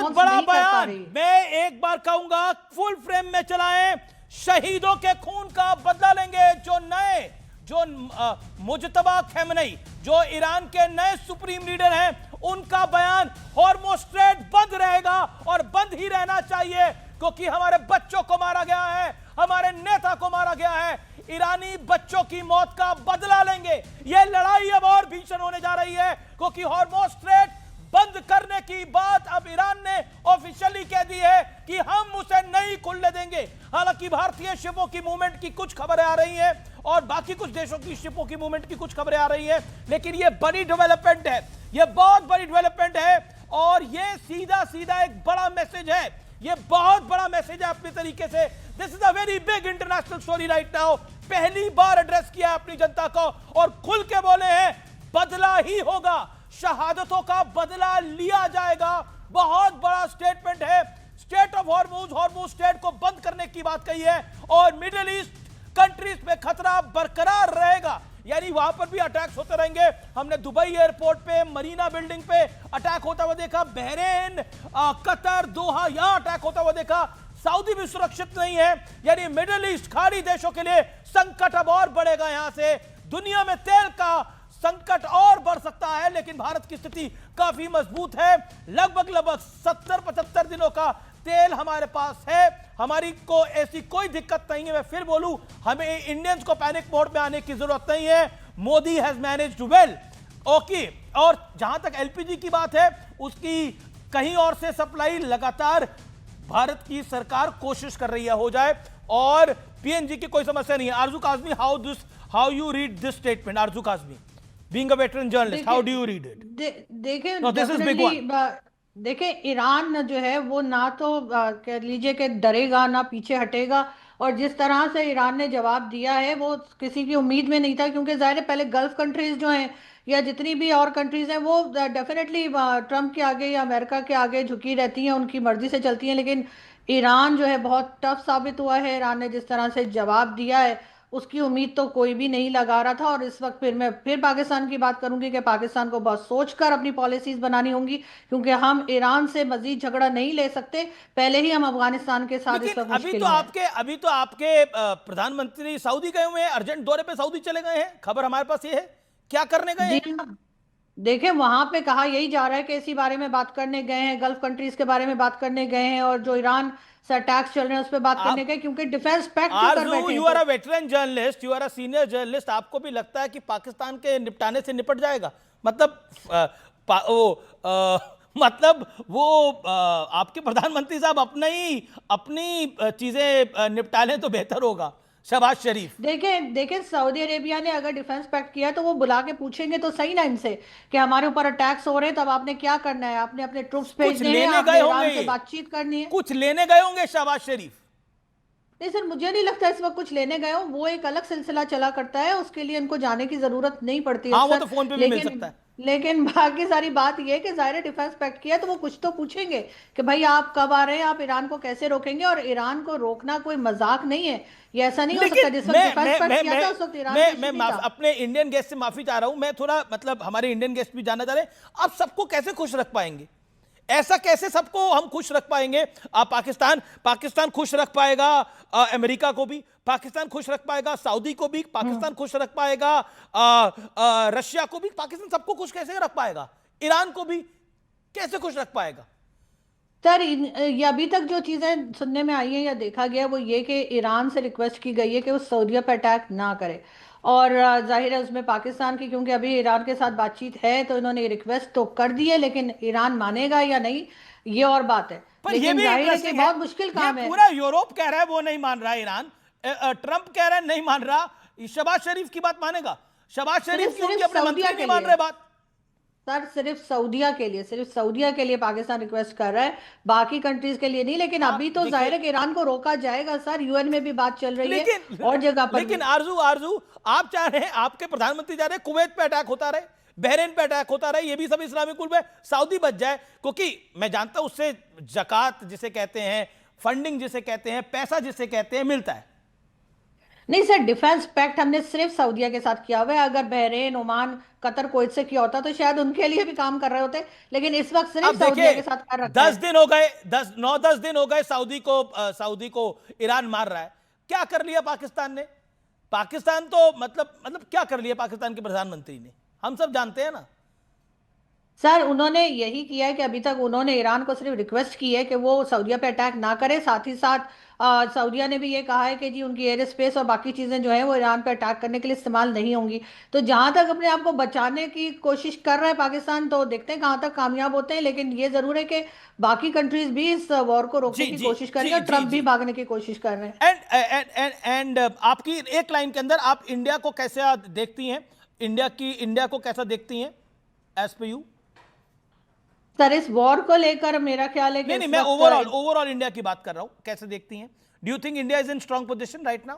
बहुत बड़ा बयान, मैं एक बार कहूंगा फुल फ्रेम में चलाएं, शहीदों के खून का बदला लेंगे। जो मुजतबा खamenei, जो ईरान के नए सुप्रीम लीडर हैं, उनका बयान हॉर्मुज़ स्ट्रेट बंद रहेगा और बंद ही रहना चाहिए, क्योंकि हमारे बच्चों को मारा गया है, हमारे नेता को मारा गया है। ईरानी बच्चों की मौत का बदला लेंगे। यह लड़ाई अब और भीषण होने जा रही है, क्योंकि हॉर्मुज़ स्ट्रेट बंद करने की बात अब ईरान ने ऑफिशियली कह दी है कि हम उसे नहीं खुलने देंगे। हालांकि भारतीय शिपों की मूवमेंट की कुछ खबरें आ रही हैं और बाकी कुछ देशों की शिपों की मूवमेंट की कुछ खबरें आ रही हैं, लेकिन यह बड़ी डेवलपमेंट है, यह बहुत बड़ी डेवलपमेंट है और यह सीधा सीधा एक बड़ा मैसेज है, यह बहुत बड़ा मैसेज है अपने तरीके से। This is a very big international story right now. पहली बार एड्रेस किया है अपनी जनता को और खुल के बोले हैं बदला ही होगा, शहादतों का बदला लिया जाएगा। बहुत बड़ा स्टेटमेंट है। स्टेट ऑफ हॉर्मुज़ स्टेट को बंद करने की बात कही है और मिडिल ईस्ट कंट्रीज में खतरा बरकरार रहेगा, यानी वहां पर भी अटैक्स होते रहेंगे। हमने दुबई एयरपोर्ट पे, मरीना बिल्डिंग पे अटैक होता हुआ देखा, बहरेन, कतर, दोहा, यहां अटैक होता हुआ देखा। सऊदी भी सुरक्षित नहीं है, यानी मिडिल ईस्ट खाड़ी देशों के लिए संकट अब और बढ़ेगा। यहां से दुनिया में तेल का संकट और बढ़ सकता है, लेकिन भारत की स्थिति काफी मजबूत है। लगभग 70-75 दिनों का तेल हमारे पास है, हमारी को ऐसी कोई दिक्कत नहीं है। मैं फिर बोलूं, हमें इंडियंस को पैनिक मोड में आने की जरूरत नहीं है। Modi has managed well, okay. और जहां तक एलपीजी की बात है, उसकी कहीं और से सप्लाई लगातार भारत की सरकार कोशिश कर रही है हो जाए, और पीएनजी की कोई समस्या नहीं है। आरजू Kazmi, how you read this statement? Aarzoo Kazmi, being a veteran journalist, how do you read it? देखिए, no, this is big one. देखिए, ईरान जो है वो ना तो कह लीजिए कि डरेगा ना पीछे हटेगा, और जिस तरह से ईरान ने जवाब दिया है वो किसी की उम्मीद में नहीं था, क्योंकि जाहिर है पहले गल्फ कंट्रीज जो हैं या जितनी भी और कंट्रीज हैं वो डेफिनेटली ट्रम्प के आगे या अमेरिका के आगे झुकी रहती हैं, उनकी मर्जी से चलती हैं। लेकिन ईरान जो है बहुत टफ साबित हुआ है। ईरान ने जिस तरह से जवाब दिया है उसकी उम्मीद तो कोई भी नहीं लगा रहा था। और इस वक्त फिर मैं फिर पाकिस्तान की बात करूंगी कि पाकिस्तान को बहुत सोचकर अपनी पॉलिसीज बनानी होंगी, क्योंकि हम ईरान से मजीद झगड़ा नहीं ले सकते। पहले ही हम अफगानिस्तान के साथ इस वक्त मुश्किल में। अभी तो आपके प्रधानमंत्री सऊदी गए हुए हैं, अर्जेंट दौरे पे सऊदी चले गए हैं, खबर हमारे पास ये है। क्या करने गए हैं? देखिए, वहां पे कहा यही जा रहा है कि इसी बारे में बात करने गए हैं, गल्फ कंट्रीज के बारे में बात करने गए हैं, और जो ईरान से अटैक्स चल रहे हैं उस पर बात करने गए, क्योंकि डिफेंस पैक्ट के कर बैठे हैं। You are a veteran journalist, you are a senior journalist, आपको भी लगता है कि पाकिस्तान के निपटाने से निपट जाएगा? मतलब वो आपके प्रधानमंत्री साहब अपनी चीजें निपटा लें तो बेहतर होगा। शहबाज शरीफ, देखें सऊदी अरेबिया ने अगर डिफेंस पैक्ट किया तो वो बुला के पूछेंगे तो सही ना इनसे कि हमारे ऊपर अटैक्स हो रहे हैं, तब आपने क्या करना है? आपने अपने ट्रूप्स भेजने हैं, आपने ईरान से बातचीत करनी है। कुछ लेने गए होंगे शहबाज शरीफ? नहीं सर, मुझे नहीं लगता इस वक्त कुछ लेने गए हो, वो एक अलग सिलसिला चला करता है, उसके लिए इनको जाने की जरूरत नहीं पड़ती है। हाँ, वो तो फोन पे भी मिल सकता है। लेकिन बाकी सारी बात ये है कि जाहिर डिफेंस पैक्ट किया तो वो कुछ तो पूछेंगे कि भाई आप कब आ रहे हैं, आप ईरान को कैसे रोकेंगे। और ईरान को रोकना कोई मजाक नहीं है, ये ऐसा नहीं हो सकता। जिस वक्त डिफेंस पैक्ट किया था उस वक्त ईरान मैं अपने इंडियन गेस्ट से माफी चाह रहा हूं, मैं थोड़ा मतलब हमारे इंडियन गेस्ट भी जानना चाह रहे हैं, आप सबको कैसे खुश रख पाएंगे? ऐसा कैसे सबको हम खुश रख पाएंगे? आप पाकिस्तान खुश रख पाएगा, अमेरिका को भी पाकिस्तान खुश रख पाएगा, सऊदी को भी पाकिस्तान खुश रख पाएगा, रशिया को भी पाकिस्तान, सबको खुश कैसे रख पाएगा? ईरान को भी कैसे खुश रख पाएगा? सर, ये अभी तक जो चीजें सुनने में आई हैं या देखा गया वो ये कि ईरान से रिक्वेस्ट की गई है कि वो सऊदीया पर अटैक ना करे, और जाहिर है उसमें पाकिस्तान की, क्योंकि अभी ईरान के साथ बातचीत है तो इन्होंने रिक्वेस्ट तो कर दी है, लेकिन ईरान मानेगा या नहीं ये और बात है। पर लेकिन ये भी जाहिर है कि बहुत मुश्किल काम है। पूरा यूरोप कह रहा है वो नहीं मान रहा, ईरान ट्रंप कह रहा है नहीं मान रहा, शहबाज शरीफ की बात मानेगा? शहबाज शरीफ की उनके अपने मंत्री नहीं मान रहे बात। सर, सिर्फ सऊदीया के लिए पाकिस्तान रिक्वेस्ट कर रहा है, बाकी कंट्रीज के लिए नहीं। लेकिन अभी तो जाहिर है कि ईरान को रोका जाएगा सर, यूएन में भी बात चल रही है और जगह पर। लेकिन आरजू आप चाह रहे हैं, आपके प्रधानमंत्री चाह रहे हैं कुवैत पे अटैक होता रहे, बहरीन पे अटैक होता रहे, ये भी सब इस्लामिक मुल्क में, सऊदी बच जाए, क्योंकि मैं जानता हूं उससे जकात जिसे कहते हैं, फंडिंग जिसे कहते हैं, पैसा जिसे कहते हैं, मिलता है। नहीं सर, डिफेंस पैक्ट हमने सिर्फ सऊदीया के साथ किया हुआ है। अगर बहरीन, ओमान, कतर, कुवैत से किया होता तो शायद उनके लिए भी काम कर रहे होते, लेकिन इस वक्त सिर्फ अब सऊदीया देखिए, के साथ कर रखा 10 है। दिन हो गए, 10 दिन हो गए सऊदी को ईरान मार रहा है। क्या कर लिया पाकिस्तान ने? पाकिस्तान तो मतलब क्या कर लिया पाकिस्तान के प्रधानमंत्री ने, हम सब जानते हैं ना। सर उन्होंने यही किया है कि अभी तक उन्होंने ईरान को सिर्फ रिक्वेस्ट की है कि वो सऊदीया पे अटैक ना करे। साथ ही साथ सऊदीया ने भी ये कहा है कि जी उनकी एयर स्पेस और बाकी चीज़ें जो है वो ईरान पे अटैक करने के लिए इस्तेमाल नहीं होंगी। तो जहां तक अपने आप को बचाने की कोशिश कर रहा है पाकिस्तान, तो देखते हैं कहाँ तक कामयाब होते हैं। लेकिन ये जरूर है कि बाकी कंट्रीज भी इस वॉर को रोकने जी की जी कोशिश कर रही जी है और जी ट्रंप भी जी। भागने की कोशिश कर रहे हैं। एंड आपकी एक लाइन के अंदर आप इंडिया को कैसे देखती हैं? इंडिया को कैसा देखती हैं एज पे यू? सर इस वॉर को लेकर मेरा ख्याल है कि नहीं नहीं, इस मैं वक्त ओवरऑल इंडिया की बात कर रहा हूं, कैसे देखती हैं? Do you think India is in strong position right now?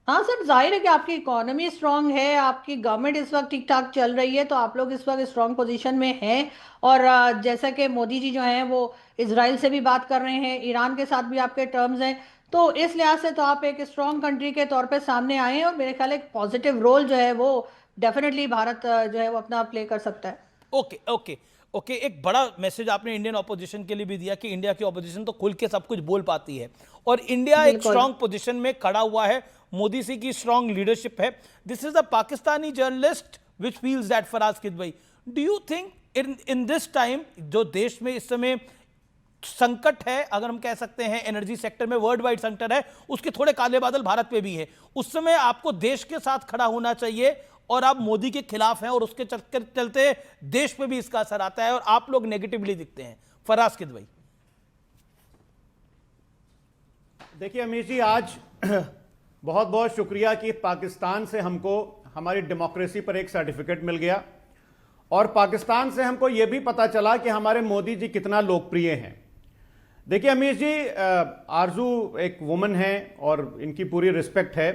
हाँ सर, जाहिर है कि आपकी इकोनॉमी स्ट्रांग है, आपकी गवर्नमेंट इस वक्त ठीक ठाक चल रही है, तो आप लोग इस वक्त स्ट्रांग पोजीशन में हैं। और जैसा कि मोदी जी जो हैं वो इसराइल से भी बात कर रहे हैं, ईरान के साथ भी आपके टर्म्स हैं। तो इस लिहाज से तो आप एक स्ट्रांग कंट्री के तौर पे सामने आए हैं, और मेरे ख्याल है एक पॉजिटिव रोल जो है वो डेफिनेटली भारत जो है वो अपना प्ले कर सकता है। ओके ओके ओके, एक बड़ा मैसेज आपने इंडियन ऑपोजिशन के लिए भी दिया कि इंडिया की ऑपोजिशन तो खुल के सब कुछ बोल पाती है, और इंडिया एक बिल्कुल। स्ट्रांग पोजीशन में खड़ा हुआ है। मोदी जी की स्ट्रांग लीडरशिप है। This is a Pakistani journalist which feels that Faraz Kidwai. Do you think in this time, जो देश में इस समय संकट है, अगर हम कह सकते हैं एनर्जी सेक्टर में वर्ल्ड वाइड संकट है, उसके थोड़े काले बादल भारत पे भी है, उस समय आपको देश के साथ खड़ा होना चाहिए, और आप मोदी के खिलाफ हैं और उसके चक्कर चलते देश पे भी इसका असर आता है और आप लोग नेगेटिवली दिखते हैं। फराज किदवई। देखिए अमीर जी, आज बहुत बहुत शुक्रिया कि पाकिस्तान से हमको हमारी डेमोक्रेसी पर एक सर्टिफिकेट मिल गया, और पाकिस्तान से हमको यह भी पता चला कि हमारे मोदी जी कितना लोकप्रिय हैं। देखिए अमीर जी, आरजू एक वुमन है और इनकी पूरी रिस्पेक्ट है,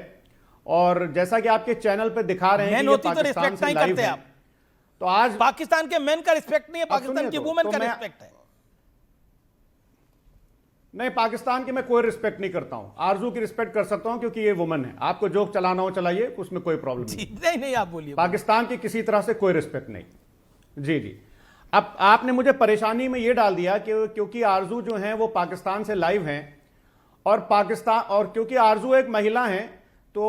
और जैसा कि आपके चैनल पे दिखा रहे हैं कि ये तो पाकिस्तान रिस्पेक्ट से नहीं लाइव करते है। आप। तो आज पाकिस्तान के मेन का रिस्पेक्ट नहीं है, पाकिस्तान की वुमेन का रिस्पेक्ट है। नहीं, पाकिस्तान की मैं कोई रिस्पेक्ट नहीं करता हूं, आरजू की रिस्पेक्ट कर सकता हूं क्योंकि ये वुमन है। आपको जोक चलाना हो चलाइए, उसमें कोई प्रॉब्लम नहीं। नहीं नहीं, आप बोलिए। पाकिस्तान की किसी तरह से कोई रिस्पेक्ट नहीं। जी जी। अब आपने मुझे परेशानी में ये डाल दिया कि क्योंकि आरजू जो हैं वो पाकिस्तान से लाइव हैं, और क्योंकि आरजू एक महिला हैं, तो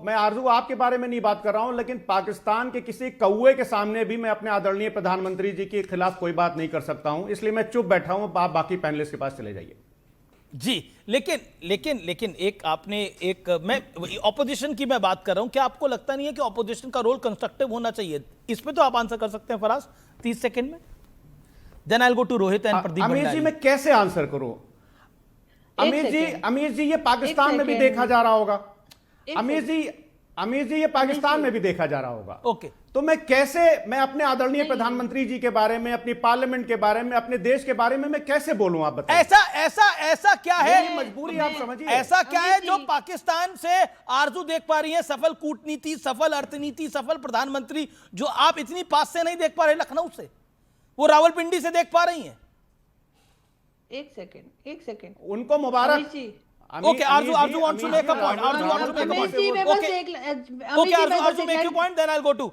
मैं आरजू आपके बारे में नहीं बात कर रहा हूं, लेकिन पाकिस्तान के किसी कौवे के सामने भी मैं अपने आदरणीय प्रधानमंत्री जी के खिलाफ कोई बात नहीं कर सकता हूं, इसलिए मैं चुप बैठा हूं। आप बाकी पैनलिस्ट के पास चले जाइए। जी, लेकिन मैं ऑपोजिशन की मैं बात कर रहा हूं। क्या आपको लगता नहीं है कि ऑपोजिशन का रोल कंस्ट्रक्टिव होना चाहिए? इस पे तो आप आंसर कर सकते हैं फराज 30 सेकंड में। Then I will go to Rohit and Pradeep Amir ji, Bhandari. मैं कैसे आंसर करूं? अमीर जी, ये पाकिस्तान में भी देखा जा रहा होगा। अमीर जी, ये पाकिस्तान में भी देखा जा रहा होगा। ओके, तो मैं अपने आदरणीय प्रधानमंत्री जी के बारे में, अपनी पार्लियामेंट के बारे में, अपने देश के बारे में मैं कैसे बोलूं? आप बताइए। ऐसा क्या है? मेरी मजबूरी आप समझिए। ऐसा क्या है जो पाकिस्तान से आरजू देख पा रही है? सफल कूटनीति, सफल अर्थनीति, सफल प्रधानमंत्री, जो आप इतनी पास से नहीं देख पा रहे लखनऊ से, वो रावलपिंडी से देख पा रही हैं। एक सेकेंड उनको मुबारक। Okay, Arzu wants to make a point. Arzu wants to make a point. Okay, Arzu make your point. Then I'll go to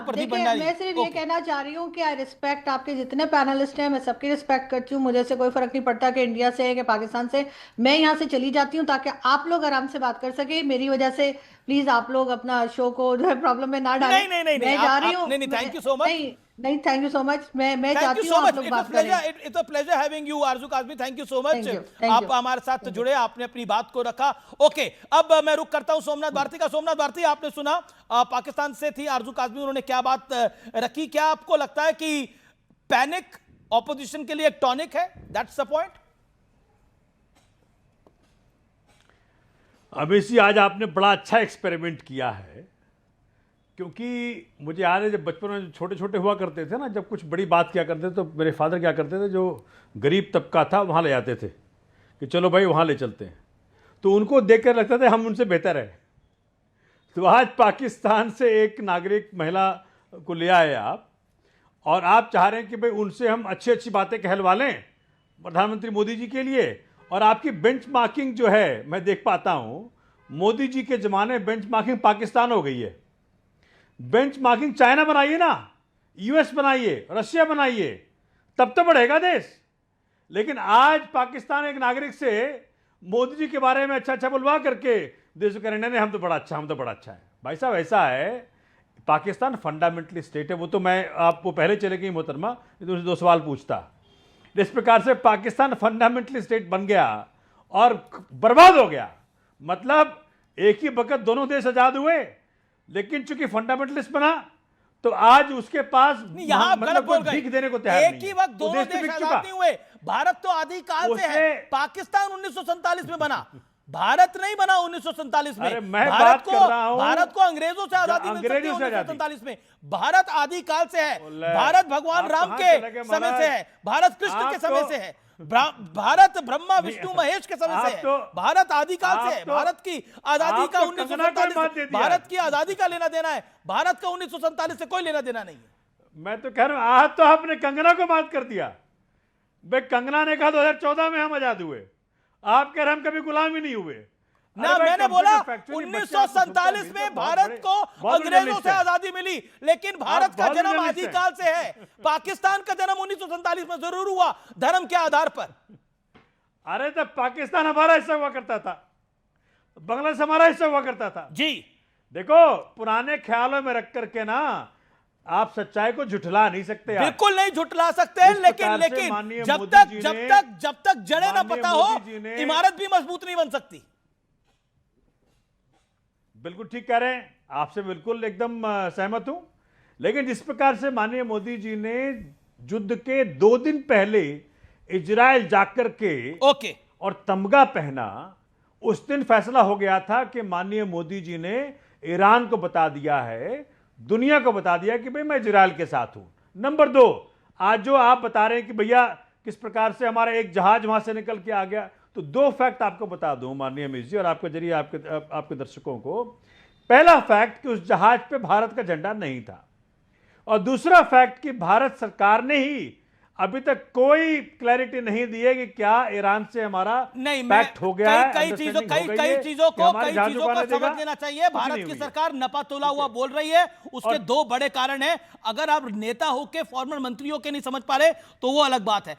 Pradeep Bhandari. मैं सिर्फ ये कहना चाह रही हूँ कि आई रिस्पेक्ट आपके जितने पैनलिस्ट हैं, मैं सबकी रिस्पेक्ट करती हूँ। मुझे से कोई फर्क नहीं पड़ता कि इंडिया से है कि पाकिस्तान से। मैं यहाँ से चली जाती हूँ ताकि आप लोग आराम से बात कर सके। मेरी वजह से प्लीज आप लोग अपना शो को जो है प्रॉब्लम में ना डालें। नहीं, मैं जा रही हूँ। नहीं, थैंक यू सो मच। नहीं, थैंक यू सो मच। मैं चाहती हूँ आप लोग बात करें। It's a pleasure having you Arzoo Kazmi. Thank you so much, Thank आप you. हमारे साथ जुड़े, आपने अपनी बात को रखा। ओके, अब मैं रुक करता हूं सोमनाथ भारती का। सोमनाथ भारती, आपने सुना पाकिस्तान से थी आरजू काज़मी, उन्होंने क्या बात रखी। क्या आपको लगता है कि पैनिक ऑपोजिशन के लिए एक टॉनिक है? That's the point. Amit ji, आज आपने बड़ा अच्छा एक्सपेरिमेंट किया है, क्योंकि मुझे याद है जब बचपन में छोटे छोटे हुआ करते थे ना, जब कुछ बड़ी बात किया करते थे तो मेरे फादर क्या करते थे, जो गरीब तबका था वहाँ ले जाते थे कि चलो भाई वहाँ ले चलते हैं। तो उनको देख कर लगता था हम उनसे बेहतर है। तो आज पाकिस्तान से एक नागरिक महिला को ले आए आप, और आप चाह रहे हैं कि भाई उनसे हम अच्छी अच्छी बातें कहलवा लें प्रधानमंत्री मोदी जी के लिए। और आपकी बेंचमार्किंग जो है मैं देख पाता हूँ, मोदी जी के जमाने में बेंचमार्किंग पाकिस्तान हो गई है। बेंचमार्किंग चाइना बनाइए ना, यूएस बनाइए, रशिया बनाइए, तब तो बढ़ेगा देश। लेकिन आज पाकिस्तान एक नागरिक से मोदी जी के बारे में अच्छा अच्छा बुलवा करके देश को करेंगे नहीं हम तो बड़ा अच्छा है। भाई साहब ऐसा है, पाकिस्तान फंडामेंटली स्टेट है। वो तो मैं आपको पहले चले गई मोहतरमा, तो दो सवाल पूछता। इस प्रकार से पाकिस्तान फंडामेंटली स्टेट बन गया और बर्बाद हो गया। मतलब एक ही वक्त दोनों देश आजाद हुए, लेकिन चूंकि फंडामेंटलिस्ट बना तो आज उसके पास यहां आप गलत बोल गए। भीख देने को तैयार नहीं है। एक ही वक्त दोनों देश आजाद नहीं हुए। भारत तो आदिकाल से है। पाकिस्तान 1947 में बना, भारत नहीं बना 1947 में। भारत को अंग्रेजों से आजादी मिल सकती है 1947 में। भारत आदिकाल से है। भारत भगवान राम के समय से है, भारत कृष्ण के समय से है, भारत ब्रह्मा विष्णु महेश के समय से है, भारत आदिकाल से है। भारत की आजादी का 1947, भारत की आजादी का लेना देना है, भारत का 1947 से कोई लेना देना नहीं है। मैं तो कह रहा हूं आज तो आपने कंगना को मात कर दिया। भाई कंगना ने कहा 2014 में हम आजाद हुए, आप कह रहे हम कभी गुलाम ही नहीं हुए ना। मैंने बोला 1947 में भारत को अंग्रेजों से आजादी मिली, लेकिन भारत का जन्म आदिकाल से है। पाकिस्तान का जन्म 1947 में जरूर हुआ, धर्म के आधार पर। अरे तब पाकिस्तान हमारा हिस्सा हुआ करता था, बांग्लादेश हमारा हिस्सा हुआ करता था जी। देखो पुराने ख्यालों में रख करके ना आप सच्चाई को झुठला नहीं सकते। बिल्कुल नहीं झुठला सकते, लेकिन जब तक जड़ें ना पता हो, इमारत भी मजबूत नहीं बन सकती। बिल्कुल ठीक कह रहे हैं, आपसे बिल्कुल एकदम सहमत हूं। लेकिन जिस प्रकार से माननीय मोदी जी ने युद्ध के 2 दिन पहले इजराइल जाकर के और तमगा पहना, उस दिन फैसला हो गया था कि माननीय मोदी जी ने ईरान को बता दिया है, दुनिया को बता दिया कि भाई मैं इजराइल के साथ हूं। नंबर 2, आज जो आप बता रहे हैं कि भैया किस प्रकार से हमारा एक जहाज वहां से निकल के आ गया, तो 2 फैक्ट आपको बता दूं माननीय अमित जी और आपके जरिए आपके दर्शकों को। पहला फैक्ट कि उस जहाज पे भारत का झंडा नहीं था, और दूसरा फैक्ट कि भारत सरकार ने ही अभी तक कोई क्लैरिटी नहीं दी है कि क्या ईरान से हमारा पैक्ट हो गया है। कई चीजों को समझ लेना चाहिए। भारत की सरकार नपा तोला हुआ बोल रही है, उसके 2 बड़े कारण हैं। अगर आप नेता होके फॉर्मर मंत्रियों के नहीं समझ पा रहे तो वो अलग बात है।